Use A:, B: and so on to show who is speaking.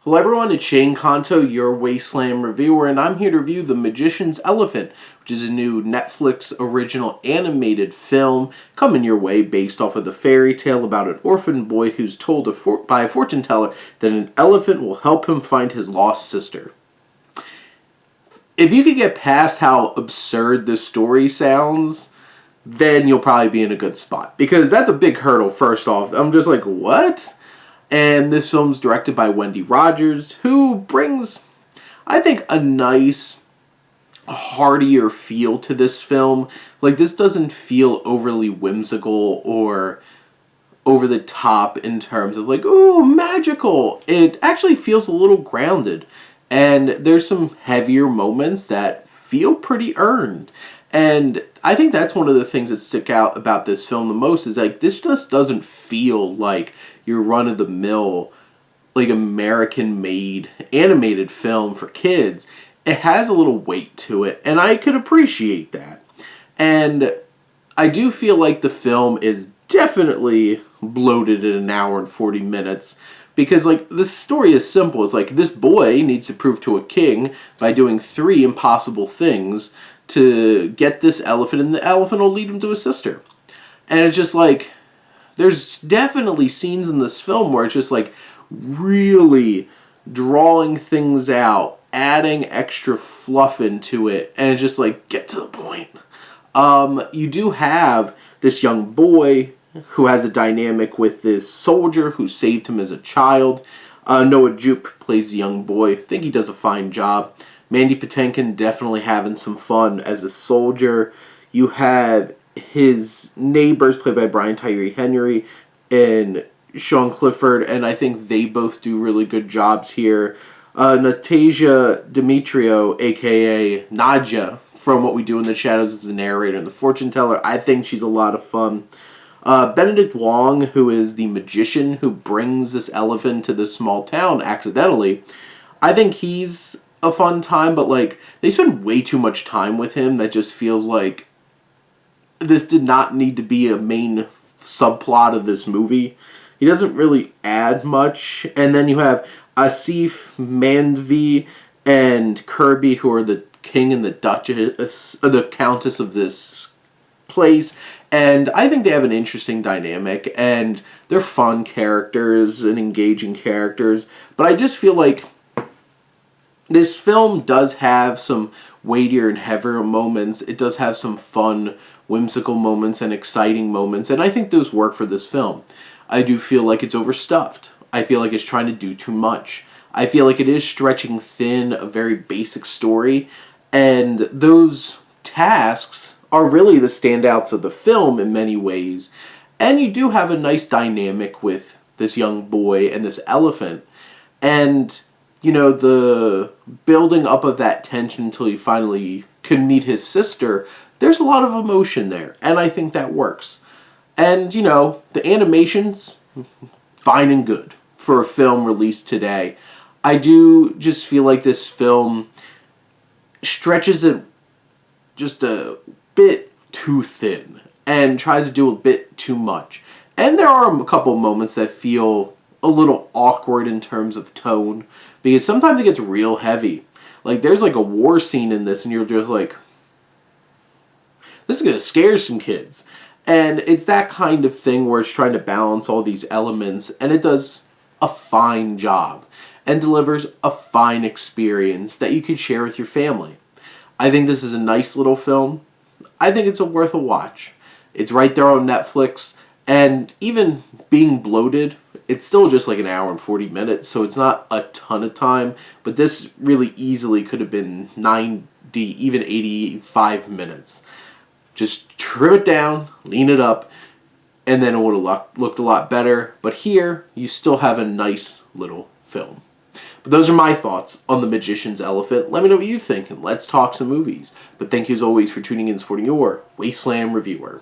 A: Hello everyone, it's Shane Kanto, your Wasteland reviewer, and I'm here to review The Magician's Elephant, which is a new Netflix original animated film coming your way based off of the fairy tale about an orphan boy who's told by a fortune teller that an elephant will help him find his lost sister. If you could get past how absurd this story sounds, then you'll probably be in a good spot. Because that's a big hurdle, first off. I'm just like, what? And this film's directed by Wendy Rogers, who brings, I think, a nice, heartier feel to this film. Like, this doesn't feel overly whimsical or over the top in terms of like, ooh, magical. It actually feels a little grounded. And there's some heavier moments that feel pretty earned. And I think that's one of the things that stick out about this film the most is like this just doesn't feel like your run-of-the-mill, like American-made animated film for kids. It has a little weight to it, and I could appreciate that. And I do feel like the film is definitely bloated at an hour and 40 minutes. Because, like, this story is simple. It's like, this boy needs to prove to a king by doing 3 impossible things to get this elephant, and the elephant will lead him to his sister. And it's just like, there's definitely scenes in this film where it's just like, really drawing things out, adding extra fluff into it, and it's just like, get to the point. You do have this young boy who has a dynamic with this soldier who saved him as a child. Noah Jupe plays the young boy. I think he does a fine job. Mandy Patinkin definitely having some fun as a soldier. You have his neighbors played by Brian Tyree Henry and Sean Clifford, and I think they both do really good jobs here. Natasha Demetrio, a.k.a. Nadja, from What We Do in the Shadows, is the narrator and the fortune teller. I think she's a lot of fun. Benedict Wong, who is the magician who brings this elephant to this small town accidentally, I think he's a fun time, but like they spend way too much time with him that just feels like this did not need to be a main subplot of this movie. He doesn't really add much. And then you have Asif Mandvi and Kirby, who are the king and the duchess, the countess of this place, and I think they have an interesting dynamic, and they're fun characters and engaging characters, but I just feel like this film does have some weightier and heavier moments. It does have some fun, whimsical moments and exciting moments, and I think those work for this film. I do feel like it's overstuffed. I feel like it's trying to do too much. I feel like it is stretching thin a very basic story, and those tasks are really the standouts of the film in many ways. And you do have a nice dynamic with this young boy and this elephant. And, you know, the building up of that tension until he finally can meet his sister, there's a lot of emotion there. And I think that works. And, you know, the animation's fine and good for a film released today. I do just feel like this film stretches it just a bit too thin and tries to do a bit too much. And there are a couple moments that feel a little awkward in terms of tone, because sometimes it gets real heavy. Like, there's like a war scene in this and you're just like, this is going to scare some kids. And it's that kind of thing where it's trying to balance all these elements, and it does a fine job and delivers a fine experience that you could share with your family. I think this is a nice little film. I think it's worth a watch. It's right there on Netflix, and even being bloated, it's still just like an hour and 40 minutes, so it's not a ton of time, but this really easily could have been 90, even 85 minutes. Just trim it down, lean it up, and then it would have looked a lot better, but here, you still have a nice little film. But those are my thoughts on The Magician's Elephant. Let me know what you think, and let's talk some movies. But thank you as always for tuning in and supporting your Wasteland reviewer.